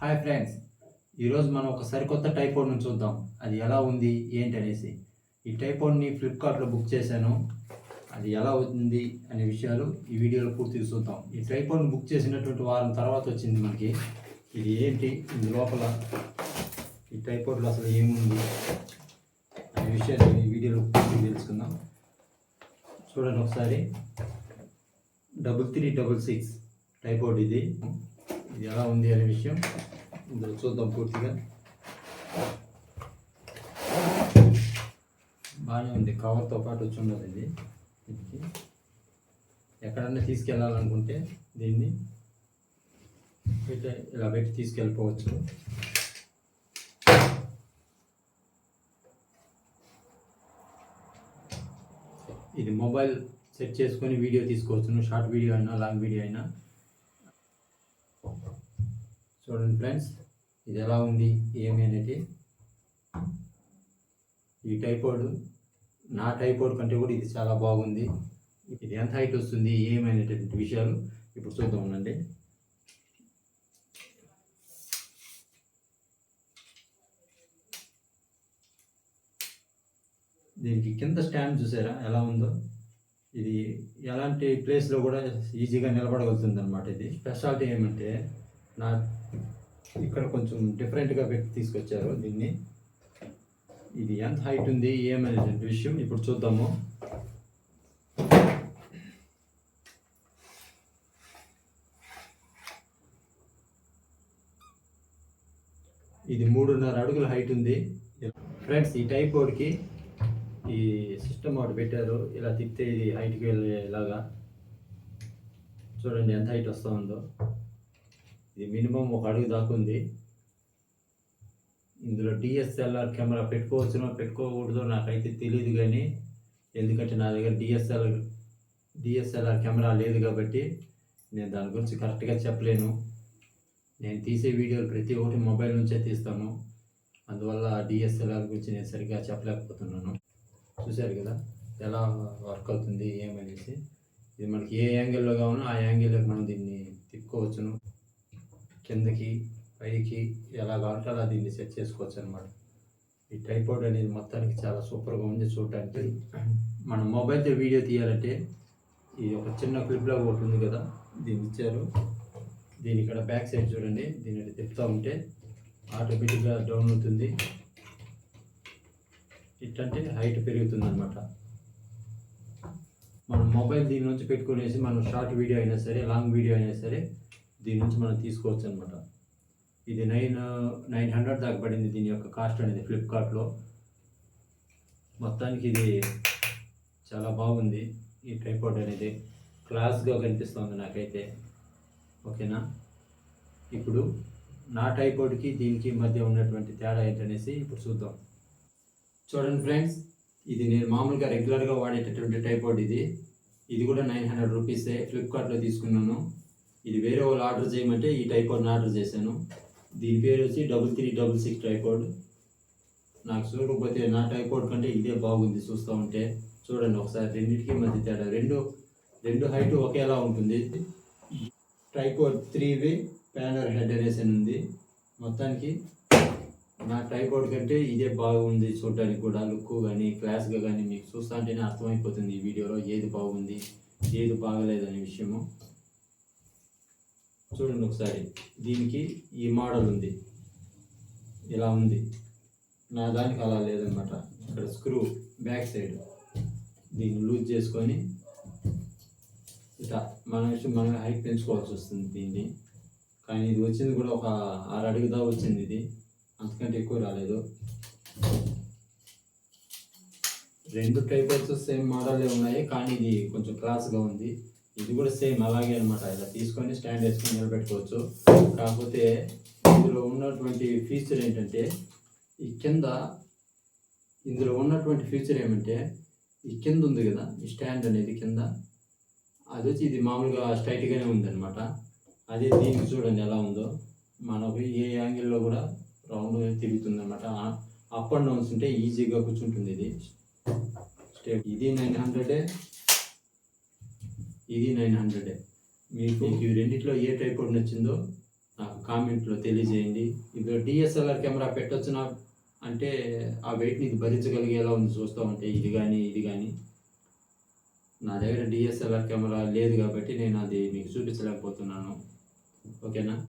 Hi friends, ఈరోజు మనం ఒక సరికొత్త టైపోడ్ని చూద్దాం. అది ఎలా ఉంది ఏంటి అనేసి. ఈ టైపోడ్ని ఫ్లిప్కార్ట్లో బుక్ చేశాను. అది ఎలా ఉంది అనే విషయాలు ఈ వీడియోలో పూర్తిగా చూద్దాం. ఈ టైపోడ్ని బుక్ చేసినటువంటి వారం తర్వాత వచ్చింది మనకి. ఇది ఏంటి, ఇందు లోపల ఈ టైపోడ్లో అసలు ఏముంది అనే విషయాలు ఈ వీడియోలో పూర్తిగా తెలుసుకుందాం. చూడండి ఒకసారి. 3366 టైపోడ్ ఇది ఎలా ఉంది అనే విషయం ఇందులో చూద్దాం పూర్తిగా. బాగానే ఉంది, కవర్తో పాటు వచ్చి ఉండదు ఇది. ఎక్కడన్నా తీసుకెళ్ళాలనుకుంటే దీన్ని ఇలా పెట్టి తీసుకెళ్ళిపోవచ్చు. ఇది మొబైల్ సెట్ చేసుకొని వీడియో తీసుకోవచ్చు, షార్ట్ వీడియో అయినా లాంగ్ వీడియో అయినా. చూడండి ఫ్రెండ్స్, ఇది ఎలా ఉంది ఏమి అనేది. ఈ టైపోడ్ నా టైపోడ్ కంటే కూడా ఇది చాలా బాగుంది. ఇది ఎంత హైట్ వస్తుంది ఏమైనటువంటి విషయాలు ఇప్పుడు చూద్దాం ఉండండి. దీనికి కింద స్టాండ్ చూసారా ఎలా ఉందో. ఇది ఎలాంటి ప్లేస్లో కూడా ఈజీగా నిలబడగలుగుతుంది అనమాట. ఇది స్పెషాలిటీ ఏమంటే నా ఇక్కడ కొంచెం డిఫరెంట్గా పెట్టి తీసుకొచ్చారు దీన్ని. ఇది ఎంత హైట్ ఉంది ఏమనేటువంటి విషయం ఇప్పుడు చూద్దాము. ఇది 3.5 అడుగుల హైట్ ఉంది ఫ్రెండ్స్. ఈ టైపోడ్కి ఈ సిస్టమ్ ఒకటి పెట్టారు, ఇలా తిప్పితే ఇది హైట్కి వెళ్ళేలాగా. చూడండి ఎంత హైట్ వస్తూ ఉందో. ఇది మినిమం 1 అడుగు దాకా ఉంది. ఇందులో డిఎస్ఎల్ఆర్ కెమెరా పెట్టుకోవచ్చునో పెట్టుకోకూడదో నాకైతే తెలియదు, కానీ ఎందుకంటే నా దగ్గర డిఎస్ఎల్ఆర్ కెమెరా లేదు కాబట్టి నేను దాని గురించి కరెక్ట్గా చెప్పలేను. నేను తీసే వీడియోలు ప్రతి ఒక్కటి మొబైల్ నుంచే తీస్తాను, అందువల్ల డిఎస్ఎల్ఆర్ గురించి నేను సరిగ్గా చెప్పలేకపోతున్నాను. చూశారు కదా ఎలా వర్క్ అవుతుంది ఏమనేసి. ఇది మనకి ఏ యాంగిల్లో కావాలో ఆ యాంగిల్లోకి మనం దీన్ని తిప్పుకోవచ్చును. కిందకి పైకి ఎలా కావాలంటే అలా దీన్ని సెట్ చేసుకోవచ్చు అనమాట. ఈ టైపోడ్ అనేది మొత్తానికి చాలా సూపర్గా ఉంది చూడటానికి. మనం మొబైల్తో వీడియో తీయాలంటే ఇది ఒక చిన్న క్లిప్లో ఒకటి ఉంది కదా, దీన్ని ఇచ్చారు. దీని ఇక్కడ బ్యాక్ సైడ్ చూడండి, దీన్ని తిప్పుతూ ఉంటే ఆటోమేటిక్గా డౌన్ అవుతుంది. ఇట్టంటే హైట్ పెరుగుతుంది అనమాట. మనం మొబైల్ దీని నుంచి పెట్టుకునేసి మనం షార్ట్ వీడియో అయినా సరే లాంగ్ వీడియో అయినా సరే దీని నుంచి మనం తీసుకోవచ్చు అనమాట. ఇది 900 దాకా పడింది దీని యొక్క కాస్ట్ అనేది ఫ్లిప్కార్ట్లో. మొత్తానికి ఇది చాలా బాగుంది. ఈ ట్రైపాడ్ అనేది క్లాస్గా కనిపిస్తుంది నాకైతే. ఓకేనా, ఇప్పుడు నా ట్రైపాడ్కి దీనికి మధ్య ఉన్నటువంటి తేడా ఏంటనేసి ఇప్పుడు చూద్దాం. చూడండి ఫ్రెండ్స్, ఇది నేను మామూలుగా రెగ్యులర్గా వాడేటటువంటి ట్రైపాడ్ ఇది కూడా 900 రూపీసే ఫ్లిప్కార్ట్లో తీసుకున్నాను. ఇది వేరే వాళ్ళు ఆర్డర్ చేయమంటే ఈ టైపోడ్ని ఆర్డర్ చేశాను. దీని పేరు వచ్చి 3366 టైపోడ్. నాకు చూడకపోతే నా టైపోడ్ కంటే ఇదే బాగుంది చూస్తూ ఉంటే. చూడండి ఒకసారి రెండింటికి మధ్య తేడా. రెండు హైట్ ఒకేలా ఉంటుంది. ట్రైపోడ్ 3-వే ప్యానర్ హెడ్ అనేసి ఉంది. మొత్తానికి నా ట్రైపోడ్ కంటే ఇదే బాగుంది చూడడానికి కూడా. లుక్ కానీ క్లాస్గా కానీ మీకు చూస్తూ ఉంటేనే అర్థమైపోతుంది ఈ వీడియోలో ఏది బాగుంది ఏది బాగలేదు అనే విషయము. చూడండి ఒకసారి. దీనికి ఈ మోడల్ ఉంది, ఇలా ఉంది. నా దానికి అలా లేదనమాట. ఇక్కడ స్క్రూ బ్యాక్ సైడ్ దీన్ని లూజ్ చేసుకొని ఇట్లా మనం హైట్ పెంచుకోవాల్సి వస్తుంది దీన్ని. కానీ ఇది వచ్చింది కూడా ఒక 6 అడుగు దాకా వచ్చింది. ఇది అంతకంటే ఎక్కువ రాలేదు. 2 టైపోడ్స్ సేమ్ మోడల్లే ఉన్నాయి, కానీ ఇది కొంచెం క్లాస్గా ఉంది. ఇది కూడా సేమ్ అలాగే అనమాట. ఇలా తీసుకొని స్టాండ్ వేసుకొని నిలబెట్టుకోవచ్చు. కాకపోతే ఇందులో ఉన్నటువంటి ఫీచర్ ఏంటంటే ఈ కింద ఇందులో ఉన్నటువంటి ఫీచర్ ఏమంటే ఈ కింద ఉంది కదా ఈ స్టాండ్ అనేది కింద, అది వచ్చి ఇది మామూలుగా స్ట్రైట్గానే ఉందన్నమాట. అదే దీనికి చూడండి ఎలా ఉందో. మనకు ఏ యాంగిల్లో కూడా రౌండ్ తిరుగుతుంది అనమాట. అప్ అండ్ డౌన్స్ ఉంటే ఈజీగా కూర్చుంటుంది ఇది స్టేట్. ఇది 900, ఇది 900. మీకు ఈ రెండిట్లో ఏ టైపోడ్ నచ్చిందో నాకు కామెంట్లో తెలియజేయండి. ఇప్పుడు డిఎస్ఎల్ఆర్ కెమెరా పెట్టొచ్చునా అంటే ఆ వెయిట్‌ని ఇది భరించగలిగేలా ఉంది చూస్తా ఉంటే ఇది గానీ. నా దగ్గర డిఎస్ఎల్ఆర్ కెమెరా లేదు కాబట్టి నేను అది మీకు చూపించలేకపోతున్నాను. ఓకేనా?